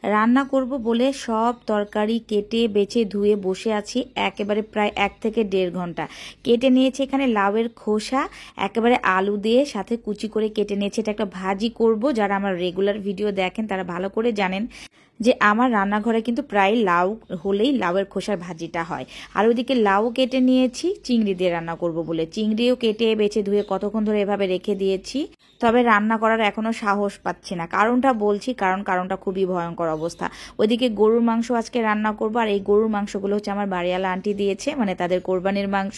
রান্না করব বলে সব তরকারি কেটে বেছে ধুয়ে বসে আছি একেবারে প্রায় 1 থেকে 1.5 ঘন্টা। কেটে নিয়েছি এখানে লাউয়ের খোসা, একেবারে আলু দিয়ে সাথে কুচি করে কেটে নিয়েছি। এটা একটা ভাজি করব। যারা আমার রেগুলার ভিডিও দেখেন তারা ভালো করে জানেন যে আমার রান্নাঘরে কিন্তু প্রায় লাউ হলেই লাউয়ের খোসার ভাজিটা হয়। আর ওইদিকে লাউ কেটে নিয়েছি চিংড়ি দিয়ে রান্না করব বলে। চিংড়িও কেটে বেছে ধুয়ে কতক্ষণ ধরে এভাবে রেখে দিয়েছি। তবে রান্না করার এখনো সাহস পাচ্ছি না। কারণটা বলছি, কারণটা খুবই ভয়ঙ্কর অবস্থা। ওইদিকে গরুর মাংস আজকে রান্না করব, আর এই গরুর মাংসগুলো হচ্ছে আমার বাড়িওয়ালা আন্টি দিয়েছে, মানে তাদের কোরবানির মাংস।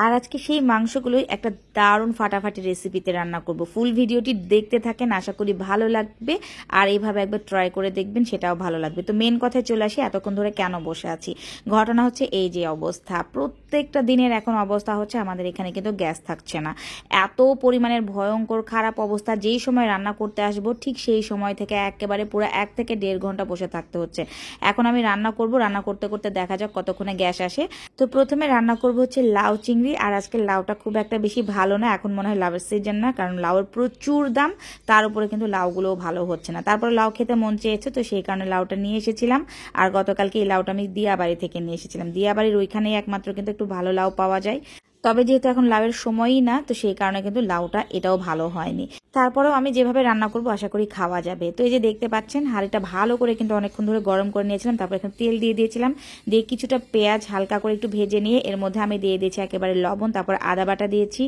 আর আজকে সেই মাংসগুলোই একটা দারুণ ফাটাফাটি রেসিপিতে রান্না করব। ফুল ভিডিওটি দেখতে থাকেন, আশা করি ভালো লাগবে। আর এইভাবে একবার ট্রাই করে দেখবেন, সেটাও ভালো লাগবে। তো মেন কথায় চলে আসি, এতক্ষণ ধরে কেন বসে আছি। ঘটনা হচ্ছে এই যে অবস্থা, প্রত্যেকটা দিনের এখন অবস্থা হচ্ছে আমাদের এখানে কিন্তু গ্যাস থাকছে না। এত পরিমাণের ভয়ঙ্কর খারাপ অবস্থা। যেই সময় রান্না করতে আসবো ঠিক সেই সময় থেকে একেবারে পুরো 1 থেকে 1.5 ঘন্টা বসে থাকতে হচ্ছে। এখন আমি রান্না করব, রান্না করতে করতে দেখা যাক কতক্ষণে গ্যাস আসে। তো প্রথমে রান্না করব হচ্ছে লাউ চিংড়ি। আর আজকে লাউটা খুব একটা বেশি ভালো না, এখন মনে হয় লাউয়ের সিজন না, কারণ লাউয়ের প্রচুর দাম। তার উপরে কিন্তু লাউগুলোও ভালো হচ্ছে না। তারপরে লাউ খেতে মন চেয়েছে, তো সেই কারণে লাউটা নিয়ে এসেছিলাম। আর গতকালকে এই লাউটা আমি দিয়াবাড়ি থেকে নিয়ে এসেছিলাম। দিয়াবাড়ির ওইখানেই একমাত্র কিন্তু একটু ভালো লাউ পাওয়া যায়। তবে যেহেতু এখন লাউয়ের সময়ই না, তো সেই কারণে কিন্তু লাউটা এটাও ভালো হয়নি। তারপরেও আমি যেভাবে রান্না করব আশা করি খাওয়া যাবে। তো এই যে দেখতে পাচ্ছেন হাঁড়িটা ভালো করে কিন্তু অনেকক্ষণ ধরে গরম করে নিয়েছিলাম। তারপর এখানে তেল দিয়ে দিয়েছিলাম, দিয়ে কিছুটা পেঁয়াজ হালকা করে একটু ভেজে নিয়ে এর মধ্যে আমি দিয়ে দিয়েছি একেবারে লবণ, তারপর আদা বাটা দিয়েছি,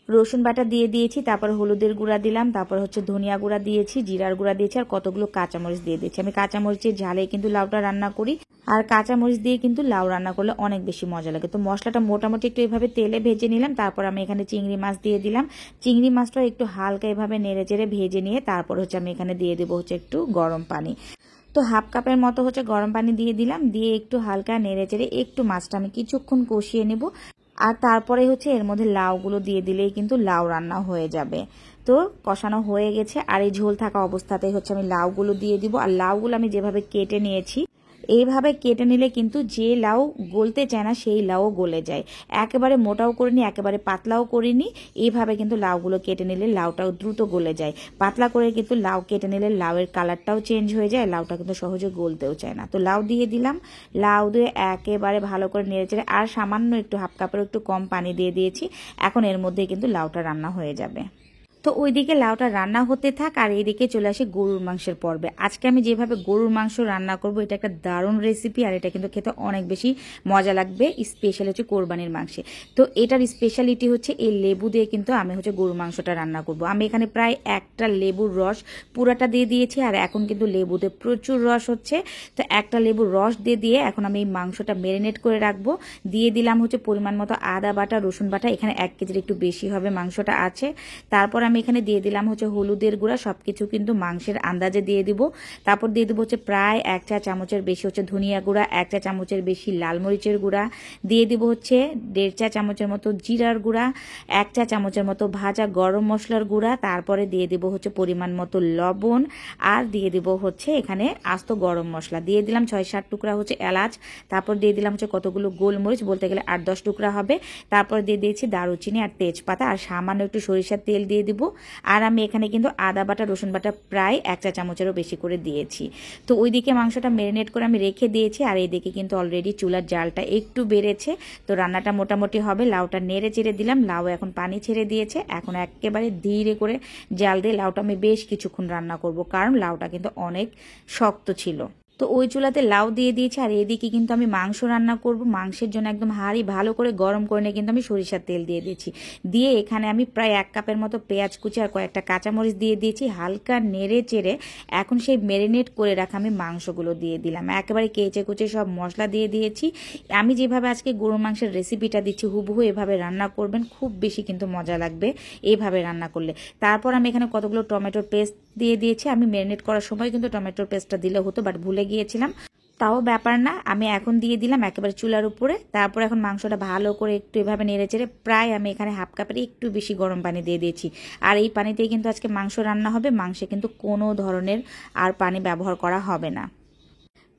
রসুন বাটা দিয়ে দিয়েছি, তারপর হলুদের গুঁড়া দিলাম, তারপর হচ্ছে ধনিয়া গুঁড়া দিয়েছি, জিরার গুঁড়া দিয়েছি, আর কতগুলো কাঁচামরিচ দিয়ে দিয়েছি। আমি কাঁচামরিচের ঝালে কিন্তু লাউটা রান্না করি, আর কাঁচামরিচ দিয়ে কিন্তু লাউ রান্না করলে অনেক বেশি মজা লাগে। তো মশলাটা মোটামুটি একটু এভাবে তেলে ভেজে নিলাম। তারপর আমি এখানে চিংড়ি মাছ দিয়ে দিলাম। চিংড়ি মাছটা একটু হালকা এভাবে নেড়ে চেড়ে ভেজে নিয়ে তারপর হচ্ছে আমি এখানে দিয়ে দেবো হচ্ছে একটু গরম পানি। তো হাফ কাপের মতো হচ্ছে গরম পানি দিয়ে দিলাম, দিয়ে একটু হালকা নেড়ে চেড়ে একটু মাছটা আমি কিছুক্ষণ কষিয়ে নেব। আর তারপরে হচ্ছে এর মধ্যে লাউগুলো দিয়ে দিলেই কিন্তু লাউ রান্না হয়ে যাবে। তো কষানো হয়ে গেছে, আর এই ঝোল থাকা অবস্থাতেই হচ্ছে আমি লাউগুলো দিয়ে দিব। আর লাউগুলো আমি যেভাবে কেটে নিয়েছি, এইভাবে কেটে নিলে কিন্তু যে লাউ গলতে চায় না সেই লাউও গলে যায়। একেবারে মোটাও করিনি, একেবারে পাতলাও করিনি। এইভাবে কিন্তু লাউগুলো কেটে নিলে লাউটাও দ্রুত গলে যায়। পাতলা করে কিন্তু লাউ কেটে নিলে লাউয়ের কালারটাও চেঞ্জ হয়ে যায়, লাউটা কিন্তু সহজে গলতেও চায় না। তো লাউ দিয়ে দিলাম, লাউ দিয়ে একেবারে ভালো করে নেড়েচেড়ে আর সামান্য একটু হাফ কাপের একটু কম পানি দিয়ে দিয়েছি। এখন এর মধ্যে কিন্তু লাউটা রান্না হয়ে যাবে। তো ওইদিকে লাউটা রান্না হতে থাক, আর এইদিকে চলে আসে গরুর মাংসের পর্বে। আজকে আমি যেভাবে গরুর মাংস রান্না করব, এটা একটা দারুণ রেসিপি, আর এটা কিন্তু খেতে অনেক বেশি মজা লাগবে। স্পেশাল হচ্ছে কোরবানির মাংসে। তো এটার স্পেশালিটি হচ্ছে এই লেবু দিয়ে কিন্তু আমি হচ্ছে গরুর মাংসটা রান্না করব। আমি এখানে প্রায় একটা লেবুর রস পুরাটা দিয়ে দিয়েছি, আর এখন কিন্তু লেবুতে প্রচুর রস হচ্ছে। তো একটা লেবুর রস দিয়ে এখন আমি এই মাংসটা ম্যারিনেট করে রাখবো। দিয়ে দিলাম হচ্ছে পরিমাণ মতো আদা বাটা, রসুন বাটা, এখানে 1 কেজির একটু বেশি হবে মাংসটা আছে। তারপর আমি এখানে দিয়ে দিলাম হচ্ছে হলুদের গুঁড়া, সবকিছু কিন্তু মাংসের আন্দাজে দিয়ে দিব। তারপর দিয়ে দেবো হচ্ছে প্রায় 1 চা চামচের বেশি হচ্ছে ধনিয়া গুঁড়া, 1 চা চামচের বেশি লাল মরিচের গুঁড়া, দিয়ে দিব হচ্ছে 1.5 চা চামচের মতো জিরার গুঁড়া, 1 চা চামচের মতো ভাজা গরম মশলার গুঁড়া, তারপরে দিয়ে দিব হচ্ছে পরিমাণ মতো লবণ, আর দিয়ে দিব হচ্ছে এখানে আস্ত গরম মশলা। দিয়ে দিলাম 6-7 টুকরা হচ্ছে এলাচ, তারপর দিয়ে দিলাম হচ্ছে কতগুলো গোলমরিচ, বলতে গেলে 8-10 টুকরা হবে। তারপর দিয়ে দিয়েছি দারুচিনি আর তেজপাতা, আর সামান্য একটু সরিষার তেল দিয়ে দিব। আর আমি এখানে কিন্তু আদা বাটা রসুন বাটা প্রায় 1 চা চামচেরও বেশি করে দিয়েছি। তো ওইদিকে মাংসটা ম্যারিনেট করে আমি রেখে দিয়েছি, আর এইদিকে কিন্তু অলরেডি চুলার জালটা একটু বেড়েছে। তো রান্নাটা মোটামুটি হবে। লাউটা নেড়ে চেড়ে দিলাম, লাউ এখন পানি ছেড়ে দিয়েছে। এখন একেবারে ধীরে করে জাল দিয়ে লাউটা আমি বেশ কিছুক্ষণ রান্না করব, কারণ লাউটা কিন্তু অনেক শক্ত ছিল। তো ওই চুলাতে লাউ দিয়ে দিয়েছি, আর এদিকে কিন্তু আমি মাংস রান্না করব। মাংসের জন্য একদম হাঁড়ি ভালো করে গরম করে নিয়ে কিন্তু আমি সরিষার তেল দিয়ে দিয়েছি। দিয়ে এখানে আমি প্রায় 1 কাপের মতো পেঁয়াজ কুচি আর কয়েকটা কাঁচামরিচ দিয়ে দিয়েছি। হালকা নেড়ে চেড়ে এখন সেই ম্যারিনেট করে রাখা আমি মাংসগুলো দিয়ে দিলাম। একেবারে কেচে কুচে সব মশলা দিয়ে দিয়েছি। আমি যেভাবে আজকে গরুর মাংসের রেসিপিটা দিচ্ছি হুবহু এভাবে রান্না করবেন, খুব বেশি কিন্তু মজা লাগবে এইভাবে রান্না করলে। তারপর আমি এখানে কতগুলো টমেটোর পেস্ট দিয়ে দিয়েছি। আমি ম্যারিনেট করার সময় কিন্তু টমেটোর পেস্টটা দিলে হতো, বাট ভুলে গিয়েছিলাম। তাও ব্যাপার না, আমি এখন দিয়ে দিলাম একেবারে চুলার উপরে। তারপর এখন মাংসটা ভালো করে একটু এভাবে নেড়ে চেড়ে প্রায় আমি এখানে হাফ কাপের একটু বেশি গরম পানি দিয়ে দিয়েছি। আর এই পানিতেই কিন্তু আজকে মাংস রান্না হবে। মাংসে কিন্তু কোনো ধরনের আর পানি ব্যবহার করা হবে না।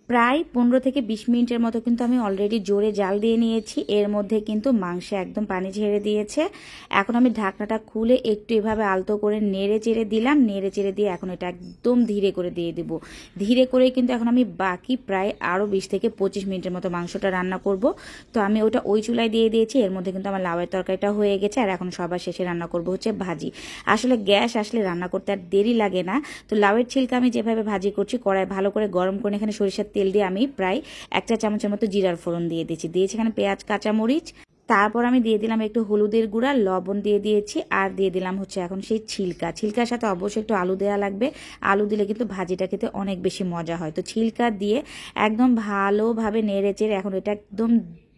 প্রায় 15 থেকে 20 মিনিটের মতো কিন্তু আমি অলরেডি জোরে জাল দিয়ে নিয়েছি। এর মধ্যে কিন্তু মাংসে একদম পানি ছেড়ে দিয়েছে। এখন আমি ঢাকনাটা খুলে একটু এভাবে আলতো করে নেড়ে চেড়ে দিলাম। নেড়ে চেড়ে দিয়ে এখন এটা একদম ধীরে করে দিয়ে দিব। ধীরে করে কিন্তু এখন আমি বাকি প্রায় আরও 20 থেকে 25 মিনিটের মতো মাংসটা রান্না করব। তো আমি ওটা ওই চুলায় দিয়ে দিয়েছি। এর মধ্যে কিন্তু আমার লাউয়ের তরকারিটা হয়ে গেছে। আর এখন সবার শেষে রান্না করব হচ্ছে ভাজি। আসলে গ্যাস আসলে রান্না করতে আর দেরি লাগে না। তো লাউয়ের ছিলকা আমি যেভাবে ভাজি করছি, কড়াই ভালো করে গরম করে এখানে সরিষার তেল দিয়ে আমি প্রায় 1 চা চামচের মতো জিরার ফোড়ন দিয়ে দিয়েছি এখানে পেঁয়াজ, কাঁচামরিচ, তারপর আমি দিয়ে দিলাম একটু হলুদের গুঁড়া, লবণ দিয়ে দিয়েছি, আর দিয়ে দিলাম হচ্ছে এখন সেই ছিলকার সাথে অবশ্যই একটু আলু দেওয়া লাগবে। আলু দিলে কিন্তু ভাজিটা খেতে অনেক বেশি মজা হয়। তো ছিলকা দিয়ে একদম ভালোভাবে নেড়ে চেড়ে এখন এটা একদম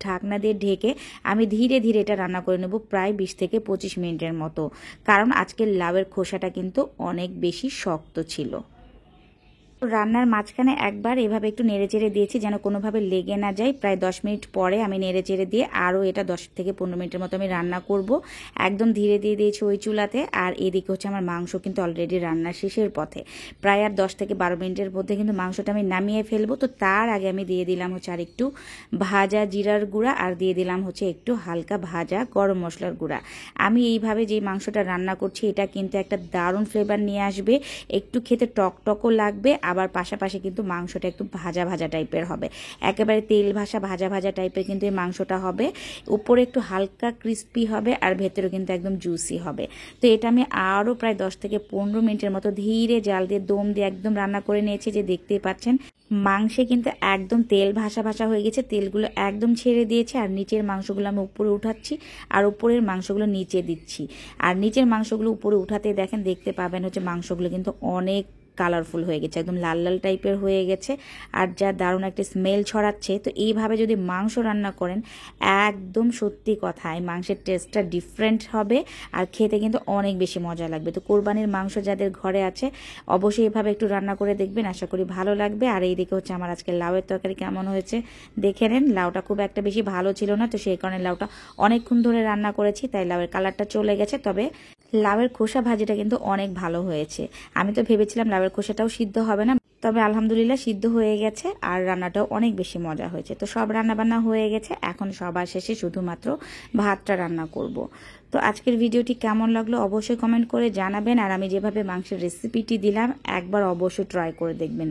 ঢাকনা দিয়ে ঢেকে আমি ধীরে ধীরে এটা রান্না করে নেব প্রায় 20 থেকে 25 মিনিটের মতো, কারণ আজকের লাউয়ের খোসাটা কিন্তু অনেক বেশি শক্ত ছিল। রান্নার মাঝখানে একবার এভাবে একটু নেড়ে চেড়ে দিয়েছি যেন কোনোভাবে লেগে না যায়। প্রায় 10 মিনিট পরে আমি নেড়ে চেড়ে দিয়ে আরও এটা 10 থেকে 15 মিনিটের মতো আমি রান্না করব। একদম ধীরে দিয়ে দিয়েছি ওই চুলাতে। আর এদিকে হচ্ছে আমার মাংস কিন্তু অলরেডি রান্নার শেষের পথে। প্রায় আর 10 থেকে 12 মিনিটের মধ্যে কিন্তু মাংসটা আমি নামিয়ে ফেলবো। তো তার আগে আমি দিয়ে দিলাম হচ্ছে আর একটু ভাজা জিরার গুঁড়া, আর দিয়ে দিলাম হচ্ছে একটু হালকা ভাজা গরম মশলার গুঁড়া। আমি এইভাবে যে মাংসটা রান্না করছি এটা কিন্তু একটা দারুণ ফ্লেভার নিয়ে আসবে। একটু খেতে টকটকও লাগবে, আবার পাশাপাশি কিন্তু মাংসটা একটু ভাজা ভাজা টাইপের হবে। একেবারে তেল ভাজা ভাজা টাইপের কিন্তু এই মাংসটা হবে। উপরে একটু হালকা ক্রিস্পি হবে আর ভেতরে কিন্তু একদম জুসি হবে। তো এটা আমি আরও প্রায় 10 থেকে 15 মিনিটের মতো ধীরে জাল দিয়ে দম দিয়ে একদম রান্না করে নিয়েছি। যে দেখতেই পাচ্ছেন মাংসে কিন্তু একদম তেল ভাসা হয়ে গেছে, তেলগুলো একদম ছেড়ে দিয়েছে। আর নিচের মাংসগুলো আমি উপরে উঠাচ্ছি আর উপরের মাংসগুলো নিচে দিচ্ছি। আর নিচের মাংসগুলো উপরে উঠাতে দেখতে পাবেন হচ্ছে মাংসগুলো কিন্তু অনেক কালারফুল হয়ে গেছে, একদম লাল লাল টাইপের হয়ে গেছে আর যা দারুণ একটা স্মেল ছড়াচ্ছে। তো এইভাবে যদি মাংস রান্না করেন একদম সত্যি কথা এই মাংসের টেস্টটা ডিফারেন্ট হবে আর খেতে কিন্তু অনেক বেশি মজা লাগবে। তো কোরবানির মাংস যাদের ঘরে আছে অবশ্যই এভাবে একটু রান্না করে দেখবেন, আশা করি ভালো লাগবে। আর এইদিকে হচ্ছে আমার আজকে লাউয়ের তরকারি কেমন হয়েছে দেখে নেন। লাউটা খুব একটা বেশি ভালো ছিল না, তো সেই কারণে লাউটা অনেকক্ষণ ধরে রান্না করেছি, তাই লাউয়ের কালারটা চলে গেছে। তবে লাউয়ের খোসা ভাজিটা কিন্তু অনেক ভালো হয়েছে। আমি তো ভেবেছিলাম লাউয়ের খোসাটাও সিদ্ধ হবে না, তবে আলহামদুলিল্লাহ সিদ্ধ হয়ে গেছে আর রান্নাটাও অনেক বেশি মজা হয়েছে। তো সব রান্নাবান্না হয়ে গেছে, এখন সবার শেষে শুধুমাত্র ভাতটা রান্না করব। তো আজকের ভিডিওটি কেমন লাগলো অবশ্যই কমেন্ট করে জানাবেন। আর আমি যেভাবে মাংসের রেসিপিটি দিলাম একবার অবশ্যই ট্রাই করে দেখবেন।